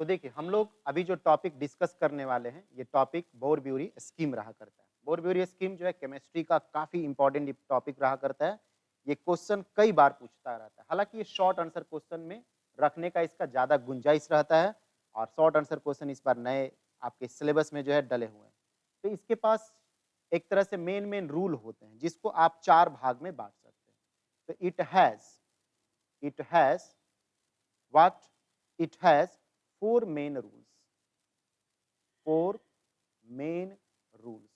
तो देखिए, हम लोग अभी जो टॉपिक डिस्कस करने वाले हैं, ये टॉपिक बोर-ब्यूरी स्कीम रहा करता है। बोर-ब्यूरी स्कीम जो है केमिस्ट्री का काफ़ी इम्पोर्टेंट टॉपिक रहा करता है। ये क्वेश्चन कई बार पूछता रहता है। हालाँकि ये शॉर्ट आंसर क्वेश्चन में रखने का इसका ज़्यादा गुंजाइश रहता है और शॉर्ट आंसर क्वेश्चन इस बार नए आपके सिलेबस में जो है डले हुए हैं। तो इसके पास एक तरह से मेन रूल होते हैं, जिसको आप 4 भाग में बाँट सकते हैं। तो it has what? It has 4 main rules. 4 main rules.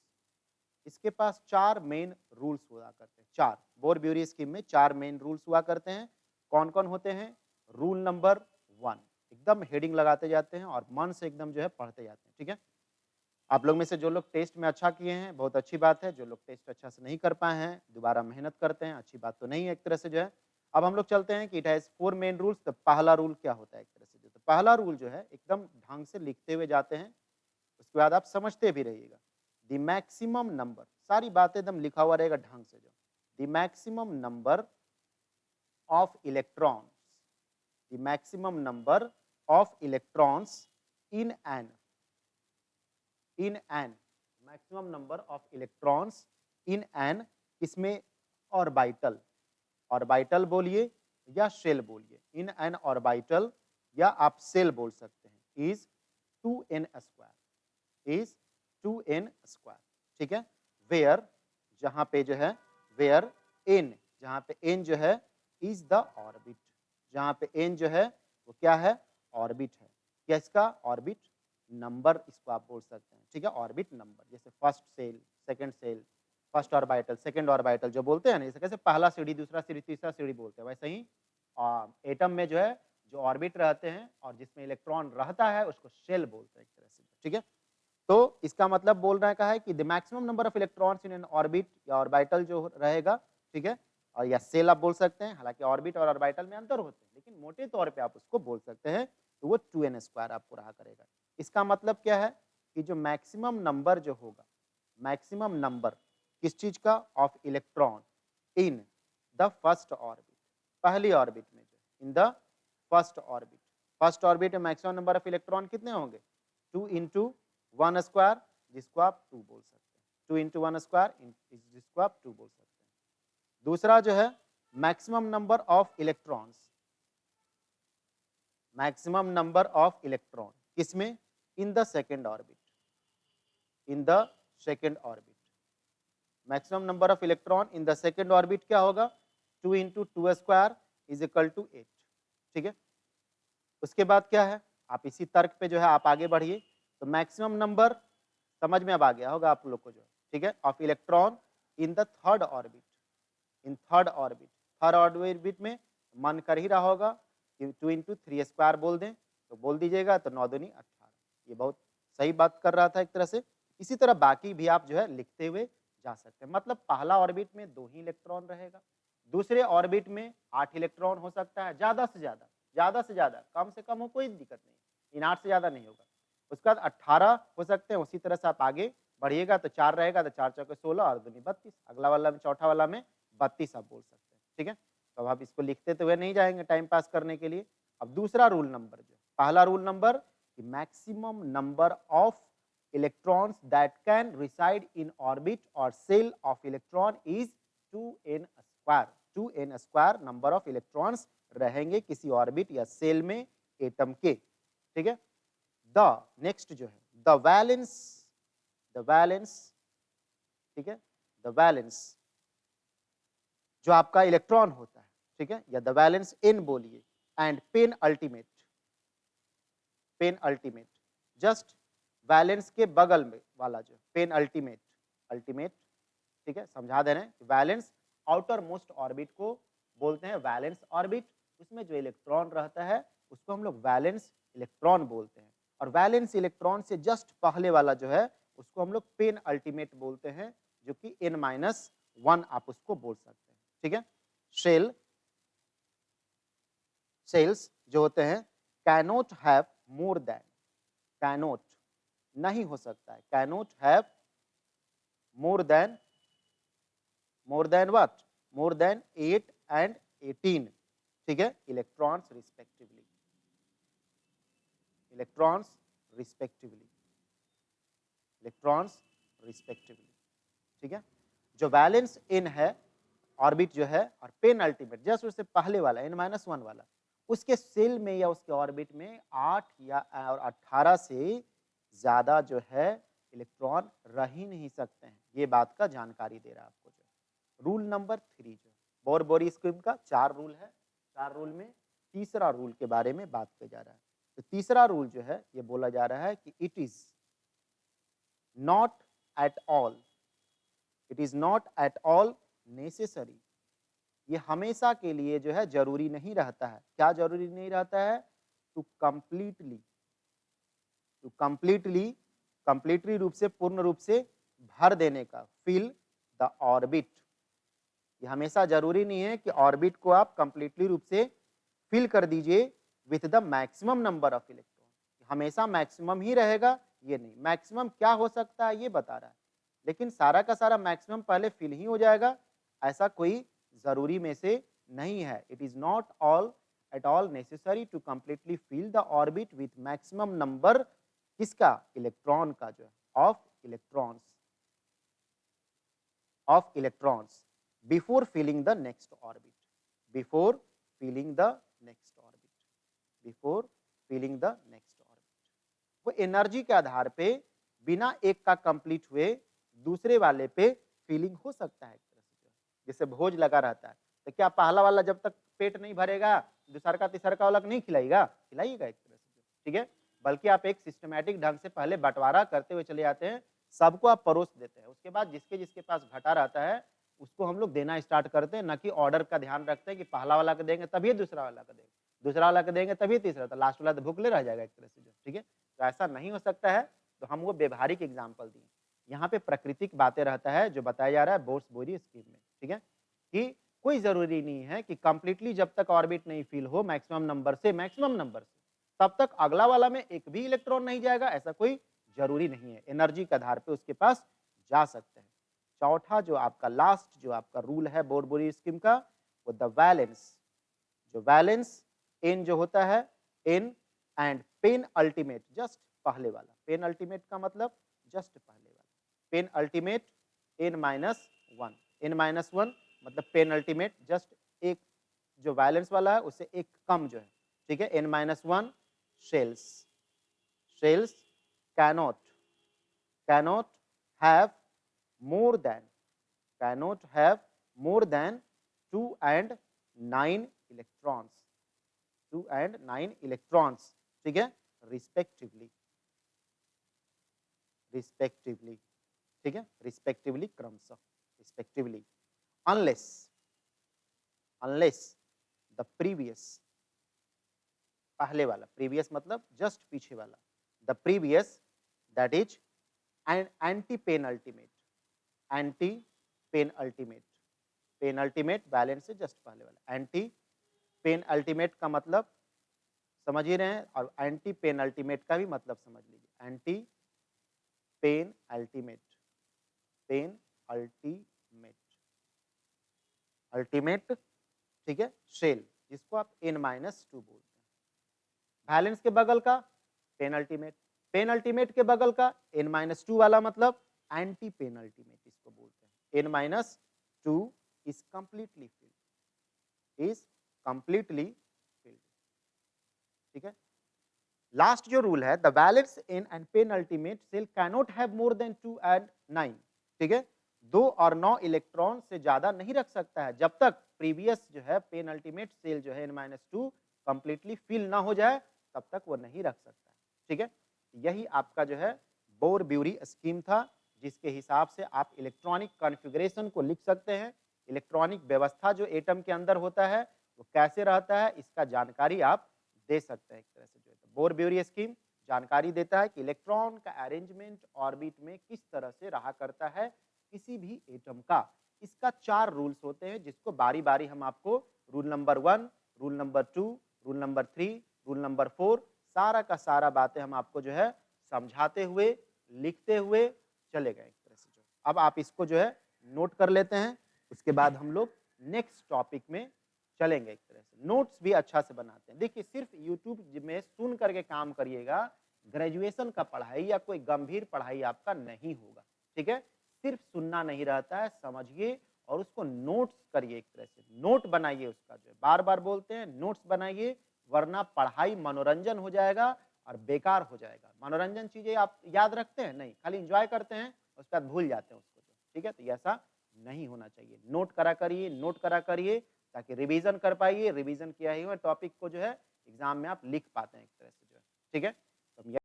इसके पास 4 मेन रूल्स हुआ करते हैं, 4 बोर-ब्यूरी स्कीम में 4 मेन रूल्स हुआ करते हैं। कौन-कौन होते हैं? रूल नंबर 1 एकदम हेडिंग लगाते जाते हैं और मन से एकदम जो है पढ़ते जाते हैं, ठीक है? आप लोग में से जो लोग टेस्ट में अच्छा किए हैं, बहुत अच्छी बात है। जो लोग टेस्ट अच्छा से नहीं कर पाए हैं, दोबारा मेहनत करते हैं, अच्छी बात तो नहीं है एक तरह से जो है। अब हम लोग चलते हैं कि इट हैज़ 4 मेन रूल्स। तो पहला रूल क्या होता है एक तरह से जो? तो पहला रूल जो है एकदम ढंग से लिखते हुए जाते हैं, उसके बाद आप समझते भी रहिएगा। द मैक्सिमम नंबर, सारी बातें एकदम लिखा हुआ रहेगा ढंग से जो। The maximum number of electrons, the maximum number of electrons in an in an maximum number of electrons in an, इसमें ऑर्बिटल, ऑर्बिटल बोलिए या शेल बोलिए, इन एन ऑर्बिटल या आप सेल बोल सकते हैं, is 2n square, is 2n square, ठीक है। वेयर, जहां पे जो है, वेयर n, जहां पे n जो है इज द ऑर्बिट, जहां पे n जो है वो क्या है? ऑर्बिट है। क्या इसका? ऑर्बिट नंबर इसको आप बोल सकते हैं, ठीक है, ऑर्बिट नंबर। जैसे first shell, second shell, first orbital, second orbital जो बोलते हैं ना, जैसे कैसे पहला सीढ़ी, दूसरा सीढ़ी, तीसरा सीढ़ी बोलते हैं, वैसे ही एटम में जो है जो ऑर्बिट रहते हैं और जिसमें इलेक्ट्रॉन रहता है उसको शेल बोलते हैं एक तरह से, ठीक है। तो इसका मतलब बोलने का है कि the maximum number of electrons in an orbit या ऑर्बिटल जो रहेगा, ठीक है, और या सेल आप बोल सकते हैं। हालांकि ऑर्बिट और ऑर्बिटल में अंतर होते हैं, लेकिन मोटे तौर पे आप उसको बोल सकते हैं। तो वो 2n स्क्वायर आपको रहा करेगा। इसका मतलब क्या है कि जो मैक्सिमम नंबर जो होगा, मैक्सिमम नंबर किस चीज का? Of electron in the first orbit, पहली ऑर्बिट में जो, in the first orbit, first orbit में मैक्सिमम नंबर ऑफ इलेक्ट्रॉन कितने होंगे? 2 × 1 स्क्वायर, जिसको आप 2 बोल सकते हैं। 2 × 1 स्क्वायर जिसको आप 2 बोल सकते हैं। दूसरा जो है maximum number of electrons, maximum number of electron किसमें? In the second orbit, in the second orbit. Maximum number of electron in the second orbit क्या होगा? 2 × 2 स्क्वायर इज इक्वल टू 8, ठीक है। उसके बाद क्या है? आप इसी तर्क पे जो है आप आगे बढ़िए। तो मैक्सिमम नंबर समझ में अब आ गया होगा आप लोग को जो है, ठीक है, of electron in the third orbit, in third orbit, third orbit में मन कर ही रहा होगा कि 2 × 3 स्क्वायर बोल दें, तो बोल दीजिएगा। तो 9 दूनी 18, ये बहुत सही बात कर रहा था एक तरह से। इसी तरह बाकी भी आप जो है लिखते हुए जा सकते हैं। मतलब पहला ऑर्बिट में 2 ही इलेक्ट्रॉन रहेगा, दूसरे ऑर्बिट में 8 इलेक्ट्रॉन हो सकता है, ज्यादा से ज्यादा, ज्यादा से ज्यादा, कम से कम हो कोई दिक्कत नहीं, इन 8 से ज्यादा नहीं होगा। उसके बाद 18 हो सकते हैं। उसी तरह से आप आगे बढ़िएगा तो 4 रहेगा, तो 4 चौके 16 और दूनी 32, अगला वाला में, चौथा वाला में 32 आप बोल सकते हैं, ठीक है। तो अब आप इसको लिखते तो हुए नहीं जाएंगे टाइम पास करने के लिए। अब दूसरा रूल नंबर जो, पहला rule number maximum number of electrons that can reside in orbit or shell of electron is 2n square, 2n square number of electrons रहेंगे किसी ऑर्बिट या सेल में एटम के, ठीक है। द नेक्स्ट जो है द वैलेंस, द वैलेंस, ठीक है, द वैलेंस जो आपका इलेक्ट्रॉन होता है, ठीक है, या द वैलेंस n बोलिए, and pen ultimate, penultimate, just valence के बगल में वाला जो पेन अल्टीमेट, अल्टीमेट, ठीक है, समझा दे रहे हैं। वैलेंस आउटर मोस्ट ऑर्बिट को बोलते हैं वैलेंस ऑर्बिट, उसमें जो इलेक्ट्रॉन रहता है उसको हम लोग वैलेंस इलेक्ट्रॉन बोलते हैं। और वैलेंस इलेक्ट्रॉन से जस्ट पहले वाला जो है उसको हम लोग पेन अल्टीमेट बोलते हैं, जो कि n-1 आप उसको बोल सकते हैं, ठीक है। शेल, सेल्स जो होते हैं cannot have more then, cannot नहीं हो सकता है, cannot have more then, more than what? More than 8 and 18, ठीक है, electrons respectively, electrons respectively, electrons respectively, ठीक है। जो वैलेंस n है ऑर्बिट जो है और पेन अल्टीमेट जस्ट उससे पहले वाला n-1 वाला, उसके सेल में या उसके ऑर्बिट में 8 या और 18 से ज्यादा जो है इलेक्ट्रॉन रह ही नहीं सकते हैं। ये बात का जानकारी दे रहा है आपको। जो रूल नंबर 3 जो बोर बोरी स्कीम का 4 रूल है, 4 रूल में तीसरा रूल के बारे में बात किया जा रहा है। तो तीसरा रूल जो है ये बोला जा रहा है कि it is not at all, it is not at all necessary, ये हमेशा के लिए जो है जरूरी नहीं रहता है। क्या जरूरी नहीं रहता है? To completely, to completely, completely रूप से, पूर्ण रूप से भर देने का, फिल द ऑर्बिट। ये हमेशा जरूरी नहीं है कि ऑर्बिट को आप कंप्लीटली रूप से फिल कर दीजिए with the maximum number of electron. हमेशा मैक्सिमम ही रहेगा ये नहीं, मैक्सिमम क्या हो सकता है ये बता रहा है, लेकिन सारा का सारा मैक्सिमम पहले फिल ही हो जाएगा ऐसा कोई जरूरी में से नहीं है। It is not all at all necessary to completely fill the orbit with maximum number किसका? इलेक्ट्रॉन का, जो of electrons, of electrons before filling the next orbit, before filling the next orbit, before filling the next orbit. वो energy के आधार पे बिना एक का कंप्लीट हुए दूसरे वाले पे फीलिंग हो सकता है एक तरह से। जैसे भोज लगा रहता है तो क्या पहला वाला जब तक पेट नहीं भरेगा दूसरा का तीसरा का वाला नहीं खिलाएगा? खिलाइएगा एक तरह से, ठीक है। बल्कि आप एक सिस्टमैटिक ढंग से पहले बंटवारा करते हुए चले जाते हैं, सबको आप परोस देते हैं, उसके बाद जिसके जिसके पास घटा रहता है उसको हम लोग देना स्टार्ट करते हैं, न कि ऑर्डर का ध्यान रखते हैं कि पहला वाला को देंगे तभी दूसरा वाला को देंगे, दूसरा वाला को देंगे तभी तीसरा, तो लास्ट वाला तो भूखले रह जाएगा एक तरह से, जो ठीक है। तो ऐसा नहीं हो सकता है। तो हम वो व्यवहारिक एग्जाम्पल दिए, यहाँ पे प्राकृतिक बातें रहता है जो बताया जा रहा है बोर्स बोरी स्कीम में, ठीक है। कि कोई जरूरी नहीं है कि कंप्लीटली जब तक ऑर्बिट नहीं फिल हो मैक्सिमम नंबर से, मैक्सिमम नंबर से, तब तक अगला वाला में एक भी इलेक्ट्रॉन नहीं जाएगा, ऐसा कोई जरूरी नहीं है। एनर्जी के आधार पे उसके पास जा सकते हैं। चौथा जो आपका लास्ट जो आपका रूल है बोर बोरी स्कीम का, वो द वैलेंस, जो वैलेंस एन जो होता है, n and penultimate, just पहले वाला, पेन अल्टीमेट का मतलब जस्ट पहले वाला, पेन अल्टीमेट n-1, n-1 मतलब पेन अल्टीमेट जस्ट एक जो वैलेंस वाला है उससे एक कम जो है, ठीक है। n-1 shells, shells cannot, cannot have more than, cannot have more than 2 and 9 electrons, 2 and 9 electrons, ठीक है, रिस्पेक्टिवली, रिस्पेक्टिवली, ठीक है, रिस्पेक्टिवली क्रमशः, respectively, unless, unless the previous, पहले वाला, प्रीवियस मतलब जस्ट पीछे वाला, the previous that is and antepenultimate, anti pen ultimate, penultimate valence से जस्ट पहले वाला, एंटी पेन अल्टीमेट का मतलब समझ ही रहे हैं, और एंटी पेन अल्टीमेट का भी मतलब समझ लीजिए, anti pen ultimate, penultimate, ultimate, ठीक है, शेल जिसको आप n-2 बोलते हैं। बैलेंस के बगल का पेन अल्टीमेट, पेन अल्टीमेट के बगल का n-2 वाला मतलब एंटी पेन अल्टीमेट इसको बोलते हैं। n-2 is completely filled, is completely filled, ठीक है। लास्ट जो रूल है, the valence n and penultimate shell cannot have more than 2 and 9, ठीक है। 2 और 9 इलेक्ट्रॉन से ज्यादा नहीं रख सकता है जब तक प्रीवियस जो है पेन अल्टीमेट सेल जो है n-2 कंप्लीटली फिल ना हो जाए, तब तक वो नहीं रख सकता है, ठीक है। यही आपका जो है बोर ब्यूरी स्कीम था, जिसके हिसाब से आप इलेक्ट्रॉनिक कॉन्फ़िगरेशन को लिख सकते हैं। इलेक्ट्रॉनिक व्यवस्था जो एटम के अंदर होता है वो कैसे रहता है, इसका जानकारी आप दे सकते हैं एक तरह से। जो है बोर ब्यूरी स्कीम जानकारी देता है कि इलेक्ट्रॉन का अरेंजमेंट ऑर्बिट में किस तरह से रहा करता है किसी भी एटम का। इसका 4 रूल्स होते हैं, जिसको बारी बारी हम आपको rule number 1, rule number 2, rule number 3, rule number 4 सारा का सारा बातें हम आपको जो है समझाते हुए लिखते हुए चले गए एक तरह से। जो अब आप इसको जो है नोट कर लेते हैं, उसके बाद हम लोग नेक्स्ट टॉपिक में चलेंगे एक तरह से। नोट्स भी अच्छा से बनाते हैं। देखिए सिर्फ यूट्यूब में सुन करके काम करिएगा, ग्रेजुएशन का पढ़ाई या कोई गंभीर पढ़ाई आपका नहीं होगा, ठीक है? सिर्फ सुनना नहीं रहता है, समझिए और उसको नोट्स करिए एक तरह से, नोट बनाइए उसका जो है, बार-बार बोलते हैं नोट्स बनाइए, वरना पढ़ाई मनोरंजन हो जाएगा और बेकार हो जाएगा। मनोरंजन चीज़ें आप याद रखते हैं? नहीं, खाली एन्जॉय करते हैं, उसके बाद भूल जाते हैं उसको जो, ठीक है? तो ये ऐसा नहीं होना चाहिए। नोट करा करिए ताकि रिवीज़न कर पाइए, रिवीज़न किया ही हुआ टॉपिक को जो है एग्ज़ाम में आप लिख पाते हैं एक तरह से जो है, ठीक है? तो हम